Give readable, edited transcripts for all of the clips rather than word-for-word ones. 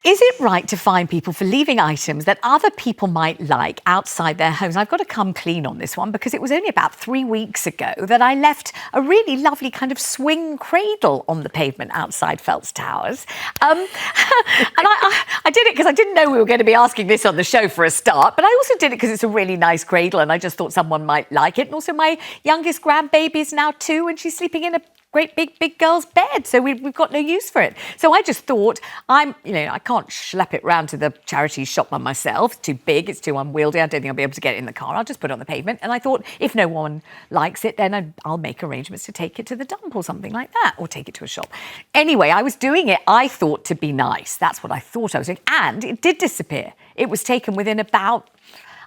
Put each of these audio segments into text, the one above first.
Is it right to fine people for leaving items that other people might like outside their homes? I've got to come clean on this one because it was only about 3 weeks ago that I left a really lovely kind of swing cradle on the pavement outside Phelps Towers. And I did it because I didn't know we were going to be asking this on the show for a start, but I also did it because it's a really nice cradle and I just thought someone might like it. And also my youngest grandbaby is now 2 and she's sleeping in a great big girl's bed, so we've got no use for it. So I just thought, I can't schlep it round to the charity shop by myself. It's too big, it's too unwieldy. I don't think I'll be able to get it in the car. I'll just put it on the pavement. And I thought, if no one likes it, then I'll make arrangements to take it to the dump or something like that, or take it to a shop. Anyway, I was doing it, I thought, to be nice. That's what I thought I was doing. And it did disappear. It was taken within about,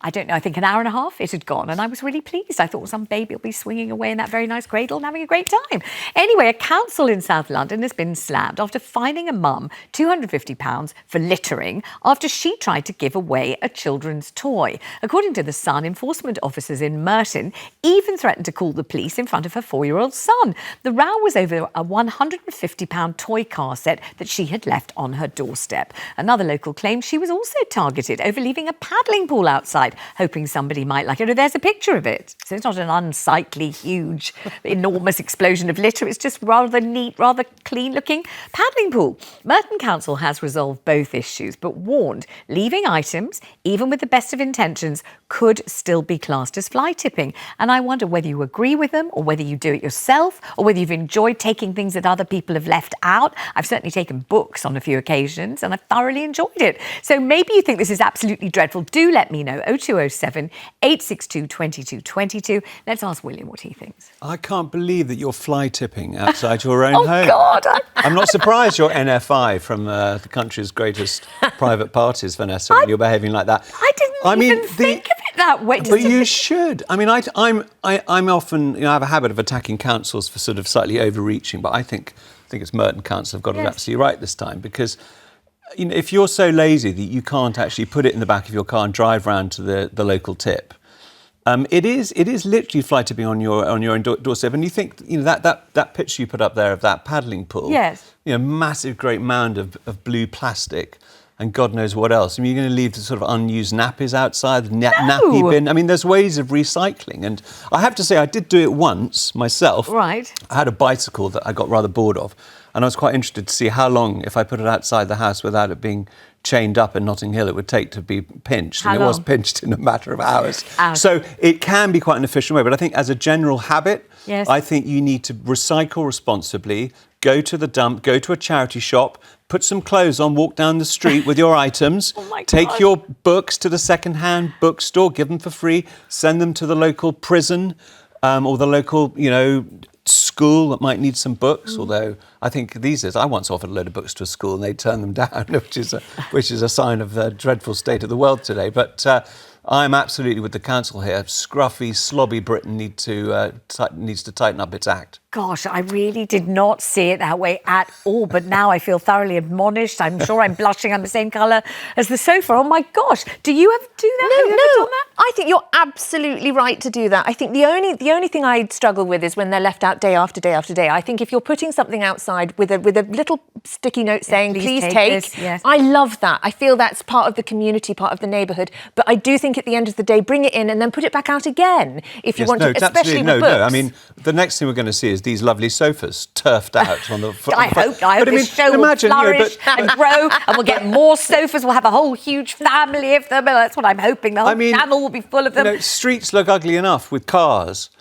I don't know, I think an hour and a half, it had gone. And I was really pleased. I thought some baby will be swinging away in that very nice cradle and having a great time. Anyway, a council in South London has been slammed after fining a mum £250 for littering after she tried to give away a children's toy. According to The Sun, enforcement officers in Merton even threatened to call the police in front of her 4-year-old son. The row was over a £150 toy car set that she had left on her doorstep. Another local claimed she was also targeted over leaving a paddling pool outside, hoping somebody might like it. Oh, there's a picture of it. So it's not an unsightly, huge, enormous explosion of litter. It's just rather neat, rather clean-looking paddling pool. Merton Council has resolved both issues, but warned leaving items, even with the best of intentions, could still be classed as fly tipping. And I wonder whether you agree with them or whether you do it yourself or whether you've enjoyed taking things that other people have left out. I've certainly taken books on a few occasions and I've thoroughly enjoyed it. So maybe you think this is absolutely dreadful. Do let me know. 0207 862 2222. Let's ask William what he thinks. I can't believe that you're fly tipping outside your own oh, home. God! I'm not surprised you're NFI from the country's greatest private parties, Vanessa, when you're behaving like that. I didn't even think of it that way. But you should. I mean, I'm often, I have a habit of attacking councils for sort of slightly overreaching, but I think it's Merton Council have got it absolutely right this time, because if you're so lazy that you can't actually put it in the back of your car and drive round to the local tip, it is literally fly tipping on your own doorstep. And you think, that picture you put up there of that paddling pool, yes, massive great mound of blue plastic and God knows what else. I mean, you're going to leave the sort of unused nappies outside, the nappy bin. I mean, there's ways of recycling. And I have to say, I did do it once myself. Right. I had a bicycle that I got rather bored of. And I was quite interested to see how long, if I put it outside the house without it being chained up in Notting Hill, it would take to be pinched. And it was pinched in a matter of hours. So it can be quite an efficient way. But I think as a general habit, I think you need to recycle responsibly, go to the dump, go to a charity shop, put some clothes on, walk down the street with your items, take your books to the second-hand bookstore, give them for free, send them to the local prison or the local, school that might need some books, although I think these days, I once offered a load of books to a school and they turned them down, which is a sign of the dreadful state of the world today. But I'm absolutely with the council here. Scruffy, slobby Britain needs to tighten up its act. Gosh, I really did not see it that way at all. But now I feel thoroughly admonished. I'm sure I'm blushing. I'm the same colour as the sofa. Oh, my gosh. Do you ever do that? No. I think you're absolutely right to do that. I think the only thing I struggle with is when they're left out day after day after day. I think if you're putting something outside with a little sticky note saying, please take, this, I love that. I feel that's part of the community, part of the neighbourhood. But I do think at the end of the day, bring it in and then put it back out again if you want to, especially with books. No. I mean, the next thing we're going to see is these lovely sofas turfed out on the I hope this show will flourish and grow, and we'll get more sofas. We'll have a whole huge family of them. That's what I'm hoping. The whole channel will be full of them. Streets look ugly enough with cars.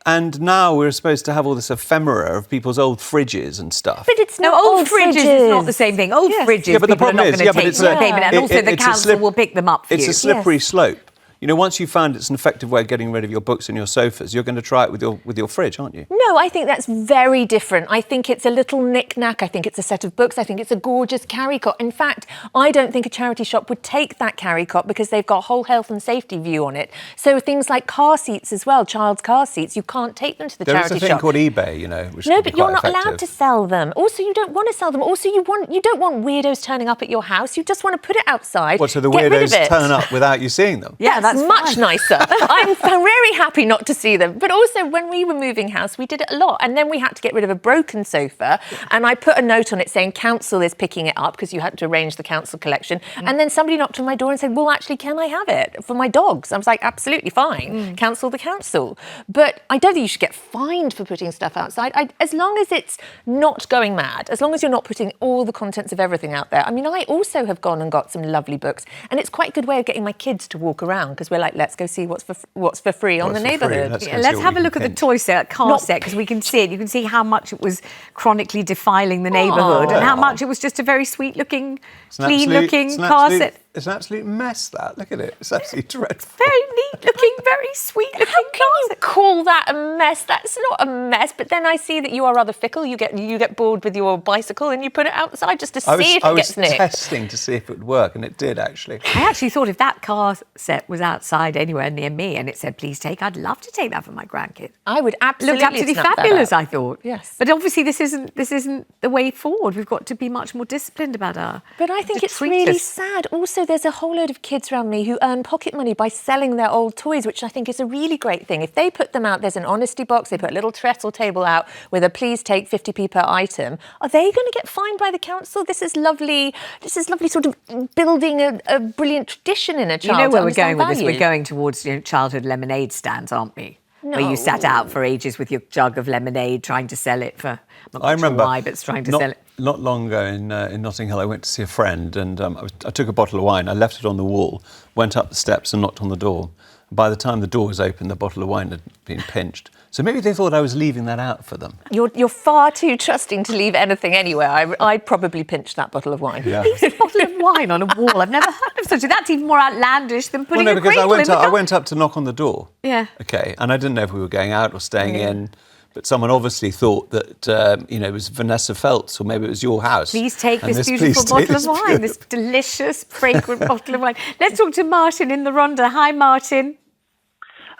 And now we're supposed to have all this ephemera of people's old fridges and stuff. But it's not old fridges. It's not the same thing. Old fridges, but the problem are not going to take the payment, and also the council will pick them up for you. It's a slippery slope. Once you've found it's an effective way of getting rid of your books and your sofas, you're going to try it with your fridge, aren't you? No, I think that's very different. I think it's a little knick-knack. I think it's a set of books. I think it's a gorgeous carry cot. In fact, I don't think a charity shop would take that carry cot because they've got a whole health and safety view on it. So things like car seats as well, child's car seats, you can't take them to the charity shop. There is a thing called eBay, which No, can be but you're quite not effective. allowed to sell them. Also, you don't want to sell them. Also, you don't want weirdos turning up at your house. You just want to put it outside. What, so the get rid of weirdos it. turn up without you seeing them? Yeah, much nicer. I'm very happy not to see them. But also, when we were moving house, we did it a lot. And then we had to get rid of a broken sofa. And I put a note on it saying, council is picking it up, because you had to arrange the council collection. And then somebody knocked on my door and said, well, actually, can I have it for my dogs? I was like, absolutely fine. Cancel the council. But I don't think you should get fined for putting stuff outside. As long as it's not going mad, as long as you're not putting all the contents of everything out there. I mean, I also have gone and got some lovely books. And it's quite a good way of getting my kids to walk around, because we're like, let's go see what's for free on the neighbourhood. Let's have a look at the toy set, car set, because we can see it. You can see how much it was chronically defiling the neighbourhood and how much it was just a very sweet-looking, clean-looking car set. It's an absolute mess, that. Look at it. It's absolutely dreadful. Very neat-looking, very sweet-looking How can you call that a mess? That's not a mess. But then I see that you are rather fickle. You get bored with your bicycle and you put it outside just to see if it gets nicked. I was testing to see if it would work, and it did, actually. I actually thought if that car set was outside anywhere near me and it said, please take, I'd love to take that for my grandkids. I would absolutely Looked absolutely fabulous, I thought. Yes. But obviously this isn't the way forward. We've got to be much more disciplined about our But I think it's really sad. Also, there's a whole load of kids around me who earn pocket money by selling their old toys, which I think is a really great thing. If they put them out, there's an honesty box, they put a little trestle table out with a please take 50p per item. Are they going to get fined by the council? This is lovely sort of building a brilliant tradition in a child. You know where we're going with this? We're going towards childhood lemonade stands, aren't we? No. Where you sat out for ages with your jug of lemonade trying to sell it for, I remember why, but trying to sell it. Not long ago in Notting Hill, I went to see a friend, and I took a bottle of wine. I left it on the wall, went up the steps and knocked on the door. By the time the door was open, the bottle of wine had been pinched. So maybe they thought I was leaving that out for them. You're far too trusting to leave anything anywhere. I'd probably pinch that bottle of wine. Yeah. Leaves a bottle of wine on a wall. I've never heard of such a... That's even more outlandish than putting a cradle in the I went up to knock on the door. Yeah. Okay, and I didn't know if we were going out or staying in. But someone obviously thought that, it was Vanessa Feltz, or maybe it was your house. Please take this beautiful bottle of wine, this delicious, fragrant bottle of wine. Let's talk to Martin in the Rhondda. Hi, Martin.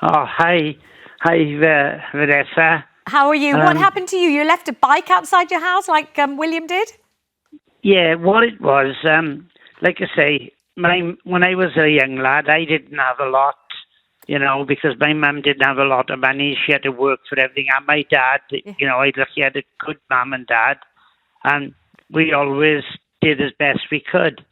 Oh, hi. Hi, Vanessa. How are you? What happened to you? You left a bike outside your house like William did? Yeah, what it was, like I say, when I was a young lad, I didn't have a lot. Because my mum didn't have a lot of money. She had to work for everything. And my dad, he had a good mum and dad. And we always did as best we could.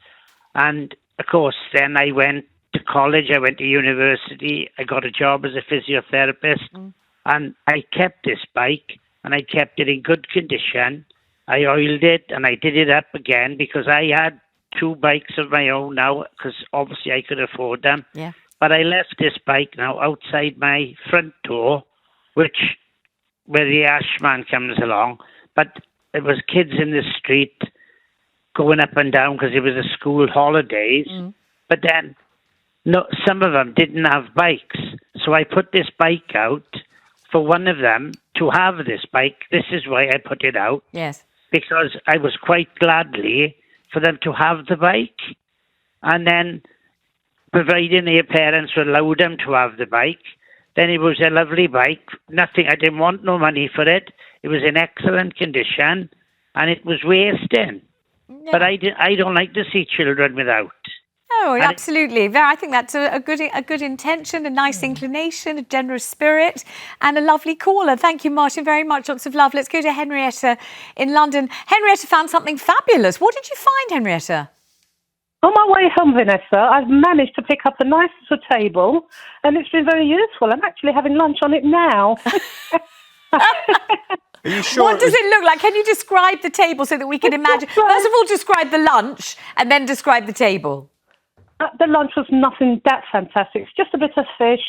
And, of course, then I went to college. I went to university. I got a job as a physiotherapist. And I kept this bike, and I kept it in good condition. I oiled it, and I did it up again because I had 2 bikes of my own now, because obviously I could afford them. Yeah. But I left this bike now outside my front door, where the ash man comes along. But there was kids in the street going up and down because it was a school holidays. But then some of them didn't have bikes. So I put this bike out for one of them to have this bike. This is why I put it out. Yes. Because I was quite gladly for them to have the bike. And then, providing their parents would allow them to have the bike, then it was a lovely bike. Nothing, I didn't want no money for it. It was in excellent condition, and it was wasting. No. But I don't like to see children without. Oh, absolutely. I think that's a good intention, a nice inclination, a generous spirit, and a lovely caller. Thank you, Martin, very much. Lots of love. Let's go to Henrietta in London. Henrietta found something fabulous. What did you find, Henrietta? On my way home, Vanessa, I've managed to pick up a nice little table, and it's been very useful. I'm actually having lunch on it now. Are you sure? What does it look like? Can you describe the table so that we can imagine? First of all, describe the lunch, and then describe the table. The lunch was nothing that fantastic. It's just a bit of fish,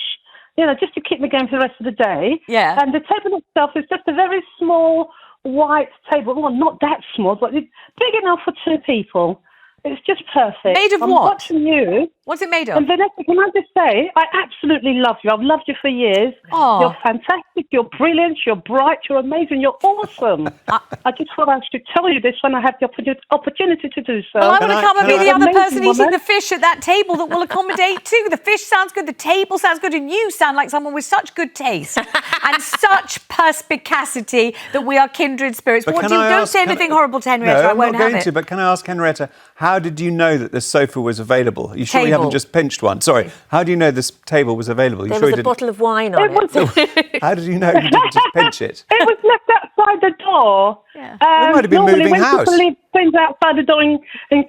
just to keep me going for the rest of the day. Yeah. And the table itself is just a very small white table. Well, not that small, but it's big enough for 2 people. It's just perfect. Made of I'm what? watching you. What's it made of? And Vanessa, can I just say, I absolutely love you. I've loved you for years. Oh. You're fantastic. You're brilliant. You're bright. You're amazing. You're awesome. I just thought I should tell you this when I have the opportunity to do so. Well, I want to come and be the other person woman. eating the fish at that table that will accommodate too. The fish sounds good, the table sounds good, and you sound like someone with such good taste and such perspicacity that we are kindred spirits. Don't say anything horrible to Henrietta. No, I won't I'm not have going it. to, but can I ask Henrietta, how did you know that this sofa was available? Are you sure you haven't just pinched one? Sorry, how do you know this table was available? There was a bottle of wine on it. How did you know you didn't just pinch it? It was left outside the door. Yeah. It might have been normally moving when house. people leave things outside the door in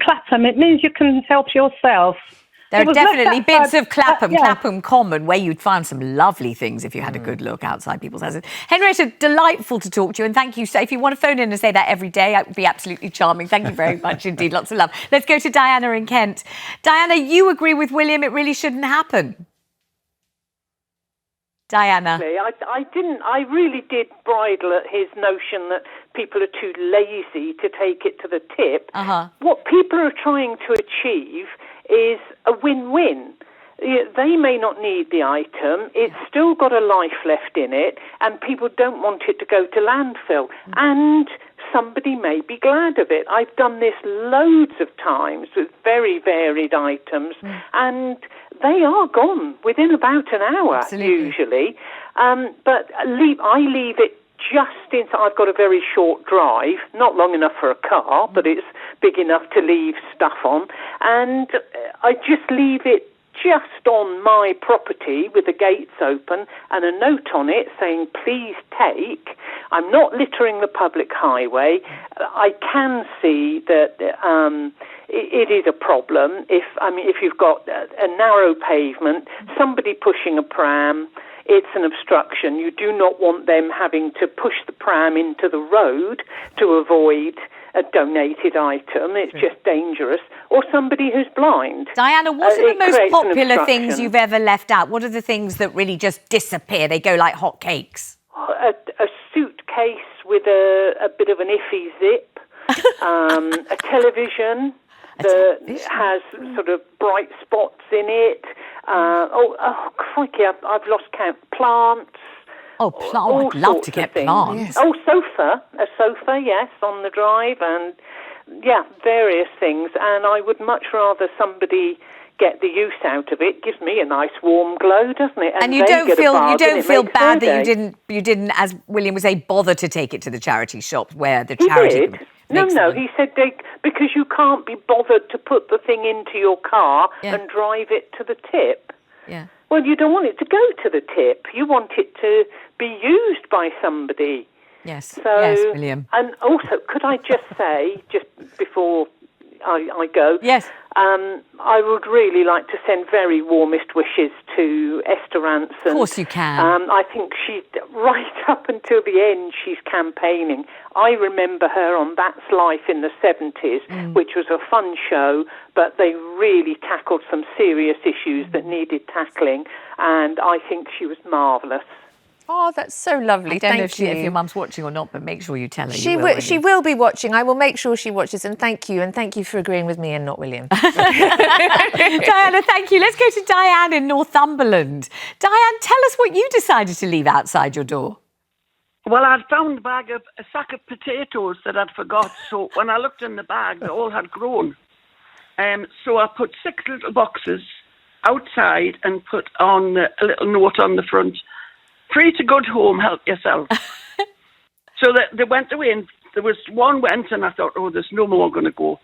Clapham, it means you can help yourself. There It are was left definitely bits outside- of Clapham, yeah. Clapham Common, where you'd find some lovely things if you had a good look outside people's houses. Henrietta, delightful to talk to you, and thank you. So if you want to phone in and say that every day, it would be absolutely charming. Thank you very much indeed. Lots of love. Let's go to Diana in Kent. Diana, you agree with William, it really shouldn't happen. Diana. I really did bridle at his notion that people are too lazy to take it to the tip. What people are trying to achieve is a win-win. They may not need the item, it's still got a life left in it, and people don't want it to go to landfill. And somebody may be glad of it. I've done this loads of times with very varied items, and they are gone within about an hour, usually. But I leave it just inside. I've got a very short drive, not long enough for a car, but it's big enough to leave stuff on. And I just leave it just on my property with the gates open and a note on it saying, please take. I'm not littering the public highway. I can see that it is a problem. If you've got a narrow pavement, somebody pushing a pram, it's an obstruction. You do not want them having to push the pram into the road to avoid a donated item. It's just dangerous. Or somebody who's blind. Diana, what are the most popular things you've ever left out? What are the things that really just disappear? They go like hotcakes. A suitcase with a bit of an iffy zip, a television that has sort of bright spots in it. Crikey, I've lost count. Plants. I'd love to get plants. Yes. A sofa, yes, on the drive, and various things. And I would much rather somebody get the use out of it. Gives me a nice warm glow, doesn't it? And you don't feel bad that you didn't, as William would say, bother to take it to the charity shop where the charity. He did. No. He said because you can't be bothered to put the thing into your car and drive it to the tip. Yeah. Well, you don't want it to go to the tip. You want it to be used by somebody. Yes. So, yes, William. And also, could I just say, just before I go, yes, I would really like to send very warmest wishes to Esther Ranson. Of course you can. I think right up until the end, she's campaigning. I remember her on That's Life in the 70s, which was a fun show, but they really tackled some serious issues that needed tackling, and I think she was marvellous. Oh, that's so lovely. I don't know Thank you. if your mum's watching or not, but make sure you tell her. She will be watching. I will make sure she watches. And thank you for agreeing with me and not William. Diana, thank you. Let's go to Diane in Northumberland. Diane, tell us what you decided to leave outside your door. Well, I'd found a sack of potatoes that I'd forgot. So when I looked in the bag, they all had grown. So I put 6 little boxes outside and put on a little note on the front. Free to good home, help yourself. So that they went away, and there was one went, and I thought, there's no more going to go.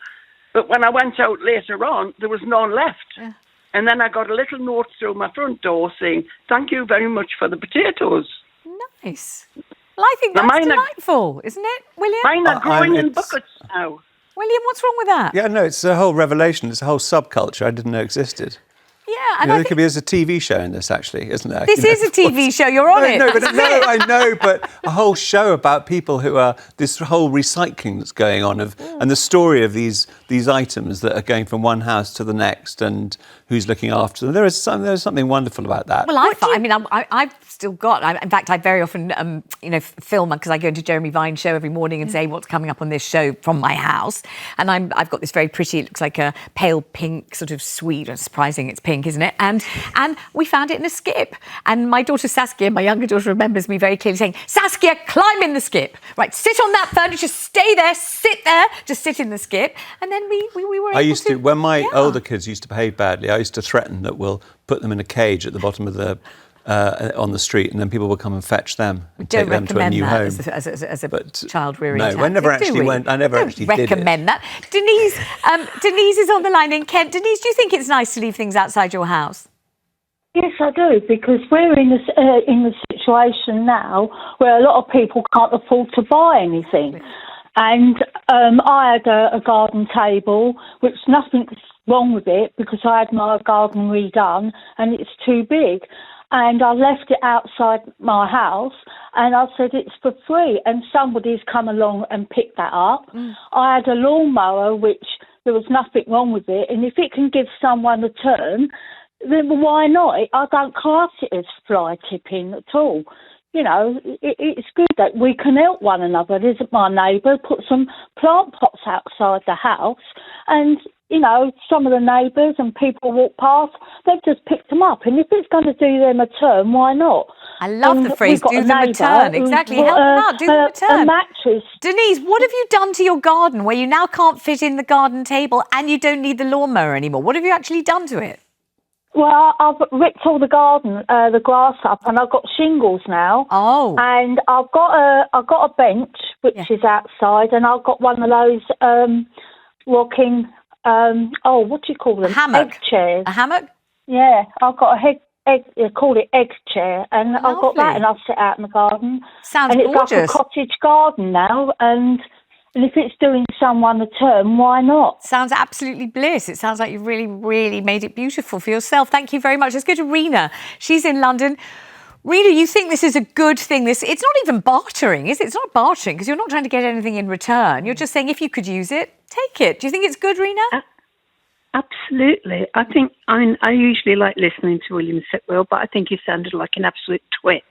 But when I went out later on, there was none left. Yeah. And then I got a little note through my front door saying, thank you very much for the potatoes. Nice. Well, I think that's delightful, isn't it, William? Mine are growing in buckets now. William, what's wrong with that? Yeah, no, it's a whole revelation. It's a whole subculture I didn't know existed. Yeah, and there could be a TV show in this, actually, isn't there? This is a TV show. You're on it. I know, but a whole show about people who are this whole recycling that's going on and the story of these items that are going from one house to the next and who's looking after them. There's something wonderful about that. Well, I've still got. In fact, I very often, film because I go to Jeremy Vine's show every morning and say what's coming up on this show from my house, and I've got this very pretty. It looks like a pale pink, sort of sweet. It's surprising it's pink, isn't it? And we found it in a skip. And my daughter Saskia, my younger daughter, remembers me very clearly saying, "Saskia, climb in the skip. Right, sit on that furniture. Stay there. Sit there. Just sit in the skip." And then we were. I used to when my older kids used to behave badly. I used to threaten that we'll put them in a cage at the bottom of the on the street, and then people would come and fetch them and Don't take them to a new home. As a child rearing. No, I never actually went. I never actually did it. Recommend that. Denise is on the line in Kent. Denise, do you think it's nice to leave things outside your house? Yes, I do, because we're in the situation now where a lot of people can't afford to buy anything. And I had a garden table, which nothing's wrong with it, because I had my garden redone and it's too big. And I left it outside my house and I said it's for free, and somebody's come along and picked that up. I had a lawnmower, which there was nothing wrong with it, and if it can give someone a turn, then why not? I don't class it as fly tipping at all. You know, it's good that we can help one another. There's my neighbour put some plant pots outside the house, and you know, some of the neighbours and people walk past, they've just picked them up. And if it's going to do them a turn, why not? I love the phrase, do them a turn. Exactly, help them out, do them a turn. A mattress. Denise, what have you done to your garden where you now can't fit in the garden table and you don't need the lawnmower anymore? What have you actually done to it? Well, I've ripped all the garden, the grass up, and I've got shingles now. Oh. And I've got a bench, which is outside, and I've got one of those rocking... what do you call them? A hammock. Egg chairs. A hammock? Yeah, I've got they call it egg chair, and Lovely. I've got that, and I'll sit out in the garden. Sounds and gorgeous. And it's like a cottage garden now, and if it's doing someone a turn, why not? Sounds absolutely bliss. It sounds like you've really, really made it beautiful for yourself. Thank you very much. Let's go to Rena. She's in London. Rena, you think this is a good thing? It's not even bartering, is it? It's not bartering because you're not trying to get anything in return. You're just saying if you could use it, take it. Do you think it's good, Rena? Absolutely. I usually like listening to William Sitwell, but I think he sounded like an absolute twit.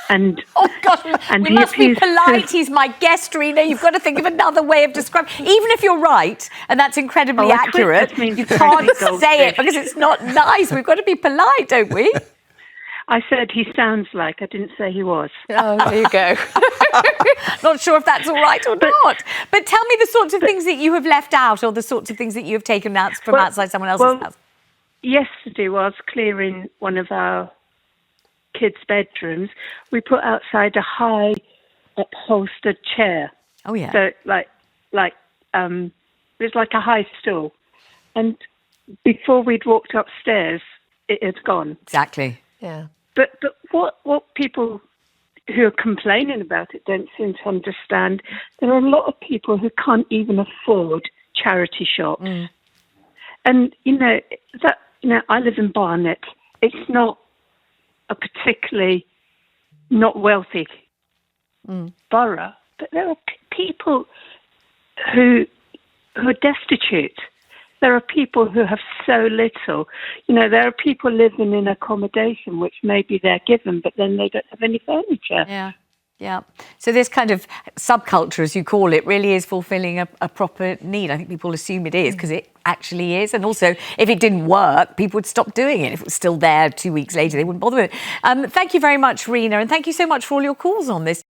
And oh gosh, we must be polite. He's my guest, Rena. You've got to think of another way of describing. Even if you're right, and that's incredibly accurate, you can't say it because it's not nice. We've got to be polite, don't we? I said he sounds like. I didn't say he was. Oh, there you go. Not sure if that's all right or not. But tell me the sorts of things that you have left out, or the sorts of things that you have taken out from outside someone else's house. Yesterday, while I was clearing one of our kids' bedrooms, we put outside a high upholstered chair. Oh yeah. So it was like a high stool, and before we'd walked upstairs, it had gone. Exactly. Yeah. But what people who are complaining about it don't seem to understand, there are a lot of people who can't even afford charity shops. And I live in Barnet. It's not a particularly not wealthy borough, but there are people who are destitute. There are people who have so little. There are people living in accommodation, which maybe they're given, but then they don't have any furniture. Yeah, yeah. So this kind of subculture, as you call it, really is fulfilling a proper need. I think people assume it is because it actually is. And also, if it didn't work, people would stop doing it. If it was still there 2 weeks later, they wouldn't bother with it. Thank you very much, Rena, and thank you so much for all your calls on this.